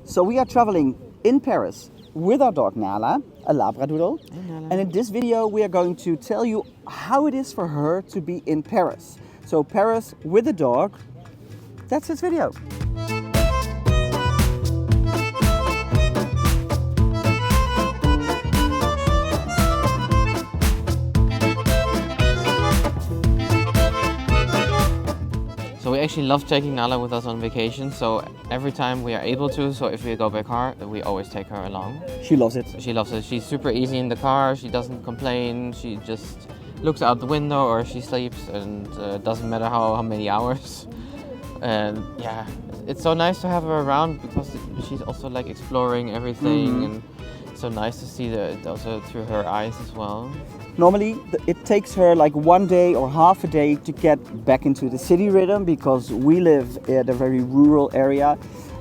So we are traveling in Paris with our dog Nala, a Labradoodle. And in this video we are going to tell you how it is for her to be in Paris. So Paris with a dog, that's this video. So we actually love taking Nala with us on vacation, so every time we are able to, so if we go by car, we always take her along. She loves it. She loves it. She's super easy in the car, she doesn't complain, she just looks out the window or she sleeps, and doesn't matter how many hours. And yeah, it's so nice to have her around because she's also like exploring everything, and it's so nice to see that also through her eyes as well. Normally, it takes her like one day or half a day to get back into the city rhythm because we live at a very rural area,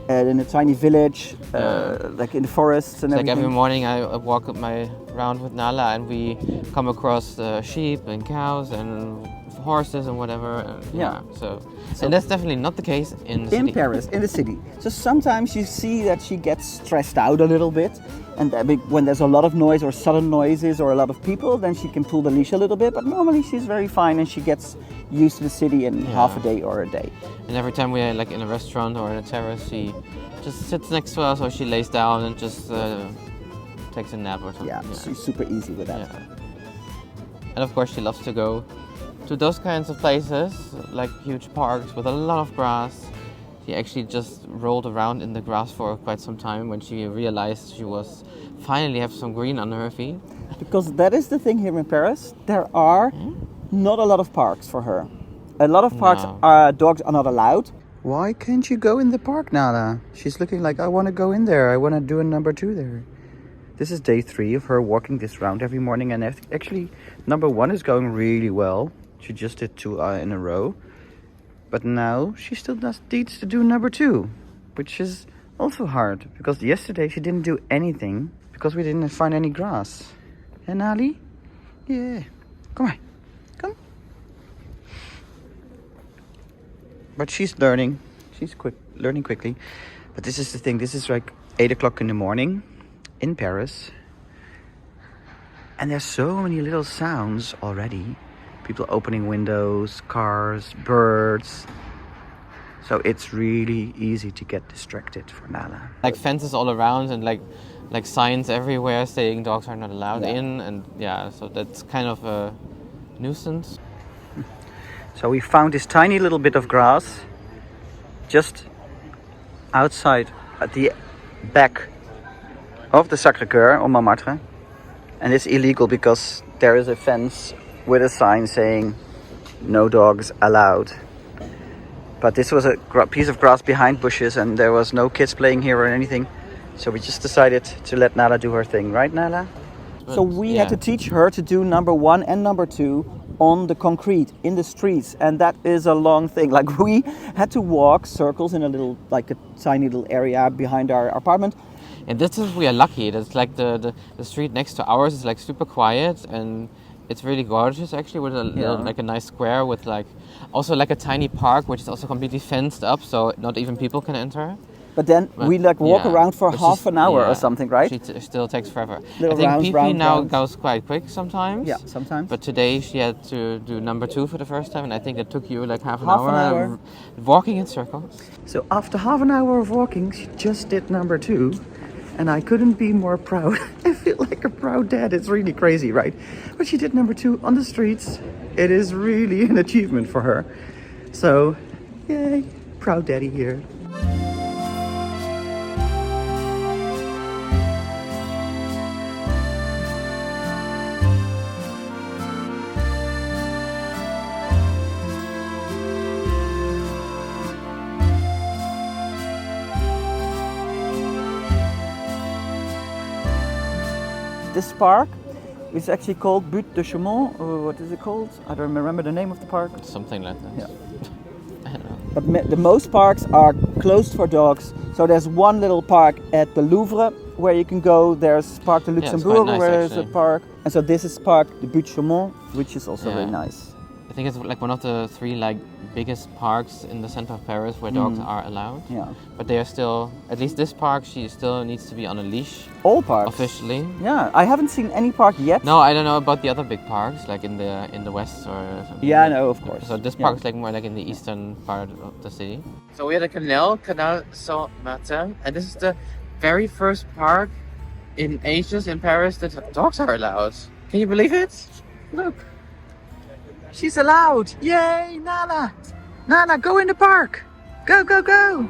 in a tiny village, like in the forests and Like everything. every morning I walk my round with Nala and we come across sheep and cows and horses and whatever. And Yeah. So and that's definitely not the case in the city. In Paris, in the city. So sometimes you see that she gets stressed out a little bit, and when there's a lot of noise or sudden noises or a lot of people, then she can pull the leash a little bit, but normally she's very fine and she gets used to the city in half a day or a day. And every time we're like in a restaurant or in a terrace, she just sits next to us or she lays down and just takes a nap or something. Yeah, she's super easy with that. Yeah. And of course she loves to go to those kinds of places, like huge parks with a lot of grass. She actually just rolled around in the grass for quite some time when she realized she was finally have some green under her feet. Because that is the thing here in Paris, there are not a lot of parks for her. A lot of parks, dogs are not allowed. Why can't you go in the park, Nala? She's looking like, I want to go in there, I want to do a number 2 there. This is day 3 of her walking this round every morning, and actually number 1 is going really well. She just did 2 in a row. But now she still needs to do number 2, which is also hard, because yesterday she didn't do anything because we didn't find any grass. And Ali? Yeah. Come on. Come. But she's learning. She's learning quickly. But this is the thing. This is like 8 o'clock in the morning in Paris. And there's so many little sounds already. People opening windows, cars, birds. So it's really easy to get distracted for Nala. Like fences all around and like signs everywhere saying dogs are not allowed in, and so that's kind of a nuisance. So we found this tiny little bit of grass just outside at the back of the Sacré-Cœur on Montmartre. And it's illegal because there is a fence with a sign saying no dogs allowed. But this was a piece of grass behind bushes and there was no kids playing here or anything. So we just decided to let Nala do her thing, right Nala? So we had to teach her to do number 1 and number 2 on the concrete, in the streets, and that is a long thing. Like we had to walk circles in a tiny little area behind our apartment. And this is, we are lucky. That's like the street next to ours is like super quiet, and it's really gorgeous actually, with like a nice square with also a tiny park which is also completely fenced up, so not even people can enter. But then we walk around for half an hour or something, right? She still takes forever. Little I think rounds, PP now rounds. goes quite quick sometimes. Yeah, sometimes. But today she had to do number 2 for the first time, and I think it took you like half an Half an hour hour. walking in circles. So after half an hour of walking, she just did number 2. And I couldn't be more proud. I feel like a proud dad. It's really crazy, right? But she did number 2 on the streets. It is really an achievement for her. So, yay, proud daddy here. This park is actually called 𝙤𝙊𝙑𝙀, or what is it called? I don't remember the name of the park. Something like that. Yeah. I don't know. But the most parks are closed for dogs. So there's one little park at the Louvre where you can go. There's Parc de it's Luxembourg quite nice, where there's a actually. park. And so this is Parc de 𝙤𝙊𝙑𝙀, which is also very nice. I think it's like one of the 3 like biggest parks in the center of Paris where dogs are allowed. Yeah. But they are still, at least this park, she still needs to be on a leash. All parks. Officially. Yeah, I haven't seen any park yet. No, I don't know about the other big parks, like in the west or something. Yeah, no, of course. So this park is like more like in the eastern part of the city. So we had a Canal Saint-Martin, and this is the very first park in ages in Paris that dogs are allowed. Can you believe it? Look. She's allowed. Yay, Nala. Nala, go in the park. Go, go, go.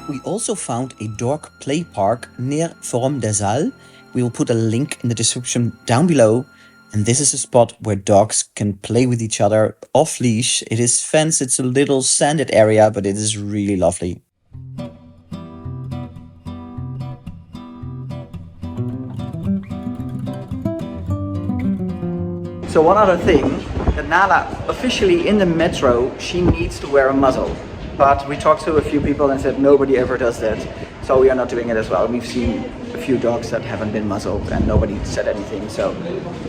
We also found a dog play park near Forum des Halles. We will put a link in the description down below. And this is a spot where dogs can play with each other off leash. It is fenced, it's a little sanded area, but it is really lovely. So one other thing, that Nala, officially in the metro, she needs to wear a muzzle. But we talked to a few people and said nobody ever does that. So we are not doing it as well. We've seen a few dogs that haven't been muzzled and nobody said anything. So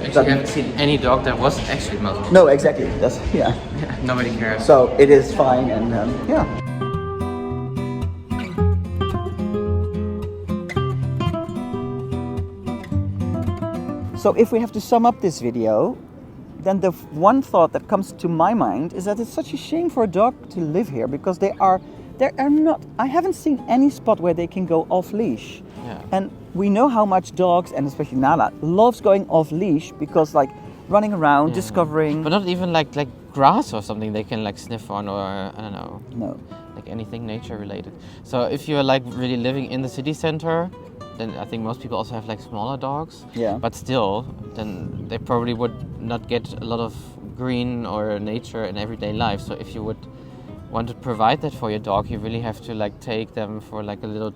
actually, I haven't seen any dog that wasn't actually muzzled. No, exactly. That's yeah. Nobody cares. So it is fine, and yeah. So if we have to sum up this video, then the one thought that comes to my mind is that it's such a shame for a dog to live here, because they are not, I haven't seen any spot where they can go off leash. Yeah. And we know how much dogs, and especially Nala, loves going off leash, because like running around, discovering. But not even like grass or something they can like sniff on, or I don't know. No. Like anything nature related. So if you're like really living in the city center, then I think most people also have like smaller dogs. Yeah. But still, then they probably would not get a lot of green or nature in everyday life. So if you would want to provide that for your dog, you really have to like take them for like a little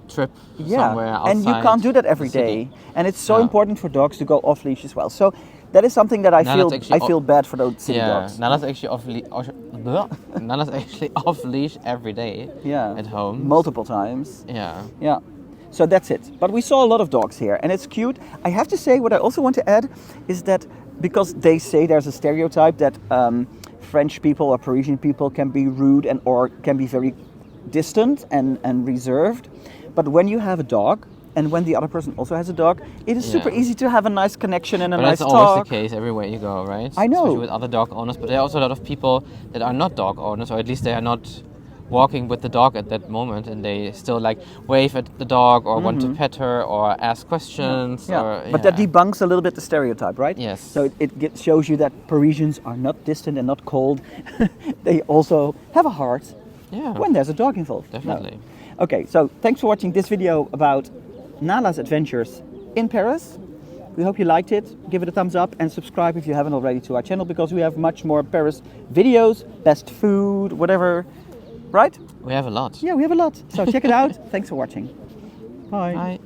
trip somewhere outside. And you can't do that every day. And it's so important for dogs to go off leash as well. So that is something that I feel bad for those city dogs. Nala's actually Nala's actually off leash every day. Yeah. At home. Multiple times. Yeah. Yeah. So that's it. But we saw a lot of dogs here, and it's cute. I have to say, what I also want to add is that because they say there's a stereotype that French people or Parisian people can be rude and or can be very distant and reserved. But when you have a dog, and when the other person also has a dog, it is super easy to have a nice connection and a nice talk. But that's always the case everywhere you go, right? I know. Especially with other dog owners. But there are also a lot of people that are not dog owners, or at least they are not walking with the dog at that moment, and they still like wave at the dog or want to pet her or ask questions. But that debunks a little bit the stereotype, right? Yes. So it shows you that Parisians are not distant and not cold. They also have a heart when there's a dog involved. Definitely. No. Okay, so thanks for watching this video about Nala's adventures in Paris. We hope you liked it. Give it a thumbs up and subscribe if you haven't already to our channel, because we have much more Paris videos, best food, whatever. Right? We have a lot. Yeah, we have a lot. So check it out. Thanks for watching. Bye. Bye.